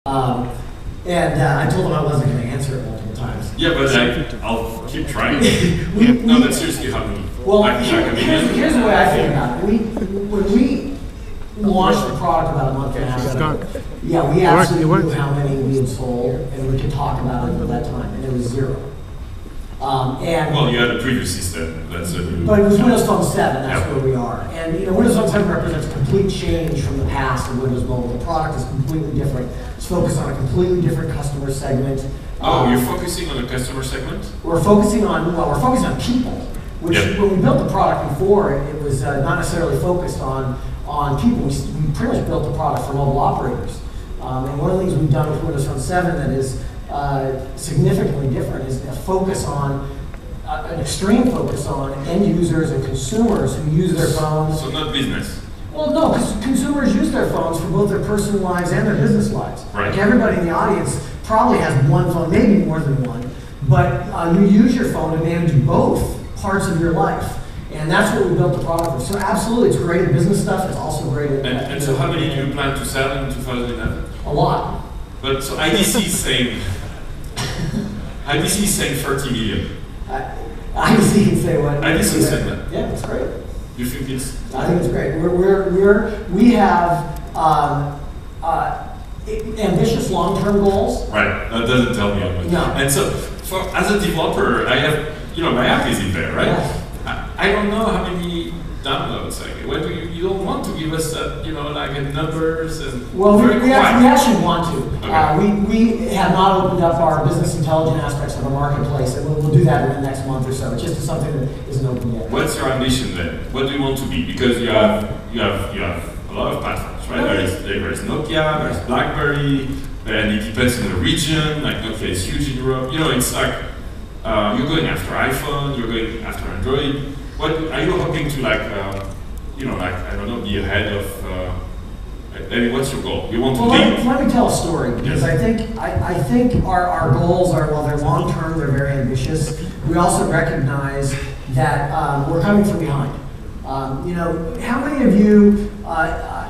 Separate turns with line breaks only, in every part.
I told him I wasn't going to answer it multiple times.
Yeah, but I'll keep trying. No, but seriously, how many?
Well, here's the way I think about it. When we launched the product about a month and a half ago, yeah, we absolutely knew how many we had sold, and we could talk about it at that time, and it was 0.
Well, you had a previous system. That's a new.
But it was Windows Phone 7. That's where we are. And Windows Phone 7 represents a complete change from the past of Windows Mobile. The product is completely different. It's focused on a completely different customer segment.
Oh, you're focusing on a customer segment?
We're focusing on people. Which when we built the product before, it was not necessarily focused on people. We pretty much built the product for mobile operators. And one of the things we've done with Windows Phone 7 that is significantly different is a focus on an extreme focus on end users and consumers who use their phones.
So not business.
Well, no, because consumers use their phones for both their personal lives and their business lives.
Right.
Like everybody in the audience probably has one phone, maybe more than one, but you use your phone to manage both parts of your life. And that's what we built the product for. So absolutely, it's great at business stuff. It's also great at...
And so how many do you plan to sell in 2011?
A lot.
But so IDC is saying 30 million.
IDC can say what?
IDC said that.
Yeah, it's great.
You think it's?
I think it's great. We have ambitious long-term goals.
Right. That doesn't tell me how much.
No.
And so, as a developer, I have my app is in there, right?
Yeah.
I don't know how many downloads. Like, when you don't want to give us numbers and.
Well, we actually want to.
Okay.
We have not opened up our business intelligence aspects of the marketplace, and we'll do that in the next month or so. It's just something that isn't open yet.
What's your ambition then? What do you want to be? Because you have a lot of platforms, right? There is Nokia, there's BlackBerry, and it depends on the region. Like Nokia is huge in Europe. It's like you're going after iPhone, you're going after Android. What are you hoping to I don't know, be ahead of? What's your goal? You want to be?
Let me tell a story because I think our goals are, while they're long term, they're very ambitious. We also recognize that we're coming from behind. How many of you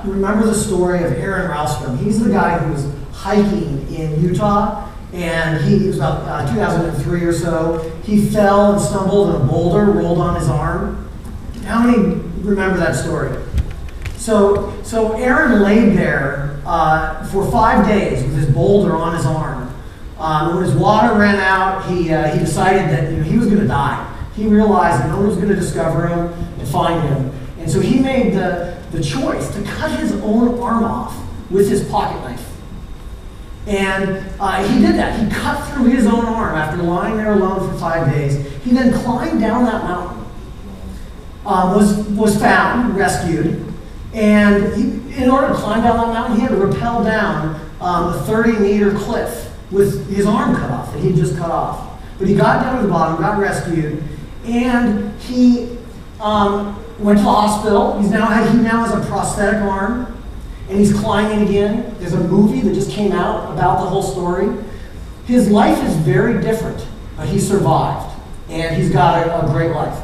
remember the story of Aaron Ralstrom? He's the guy who was hiking in Utah, and he was about 2003 or so. He fell and stumbled, and a boulder rolled on his arm. How many remember that story? So Aaron laid there for 5 days with his boulder on his arm. When his water ran out, he decided that he was going to die. He realized that no one was going to discover him and find him. And so he made the choice to cut his own arm off with his pocket knife. And he did that. He cut through his own arm after lying there alone for 5 days. He then climbed down that mountain, was found, rescued, and in order to climb down that mountain, he had to rappel down a 30-meter cliff with his arm cut off that he'd just cut off. But he got down to the bottom, got rescued, and he went to the hospital. He now has a prosthetic arm, and he's climbing again. There's a movie that just came out about the whole story. His life is very different, but he survived, and he's got a great life.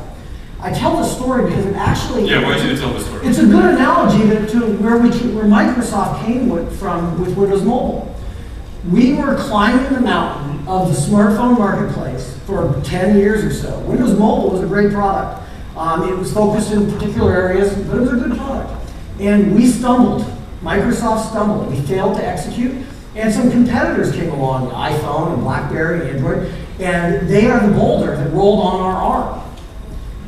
I tell the story because it actually...
Yeah, why did you tell the story?
It's a good analogy to where Microsoft came from with Windows Mobile. We were climbing the mountain of the smartphone marketplace for 10 years or so. Windows Mobile was a great product. It was focused in particular areas, but it was a good product. And we stumbled. Microsoft stumbled. We failed to execute. And some competitors came along, iPhone and BlackBerry and Android, and they are the boulder that rolled on our arm.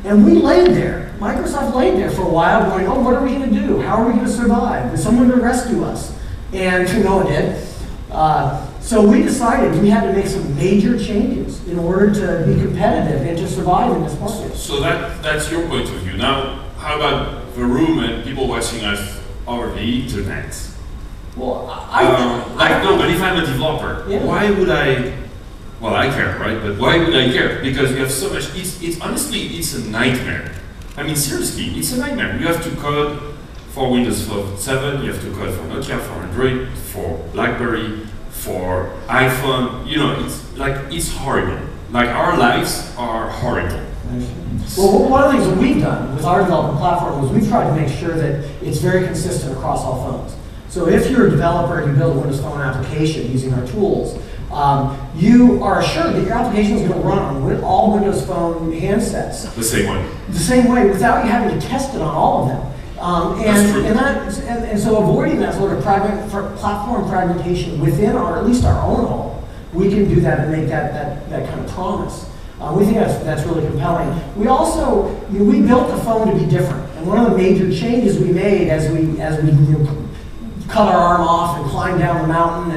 And we laid there. Microsoft laid there for a while going, oh, what are we going to do? How are we going to survive? Is someone going to rescue us? And no one did. So we decided we had to make some major changes in order to be competitive and to survive in this market.
So that's your point of view. Now, how about the room and people watching us over the internet?
Well,
but if I'm a developer, why would I? Well, I care, right? But why would I care? Because you have so much. It's honestly, it's a nightmare. I mean, seriously, it's a nightmare. You have to code for Windows Phone 7. You have to code for Nokia, for Android, for BlackBerry, for iPhone. It's horrible. Like our lives are horrible.
Well, one of the things that we've done with our development platform is we've tried to make sure that it's very consistent across all phones. So if you're a developer and you build a Windows Phone application using our tools, you are assured that your application is going to run on all Windows Phone handsets.
The same way.
The same way, without you having to test it on all of them. And so avoiding that sort of platform fragmentation within at least our own home, we can do that and make that kind of promise. We think that's really compelling. We also, we built the phone to be different. And one of the major changes we made as we cut our arm off and climbed down the mountain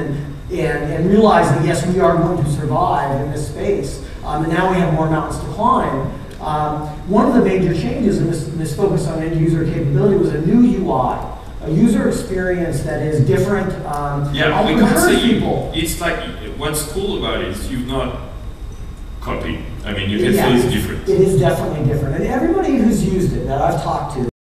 and realized that yes, we are going to survive in this space. And now we have more mountains to climb. One of the major changes in this focus on end user capability was a new UI, a user experience that is different.
Yeah, we can't say people. It's like, what's cool about it is you've not copied. I mean, you can feel it's different.
It is definitely different. And everybody who's used it that I've talked to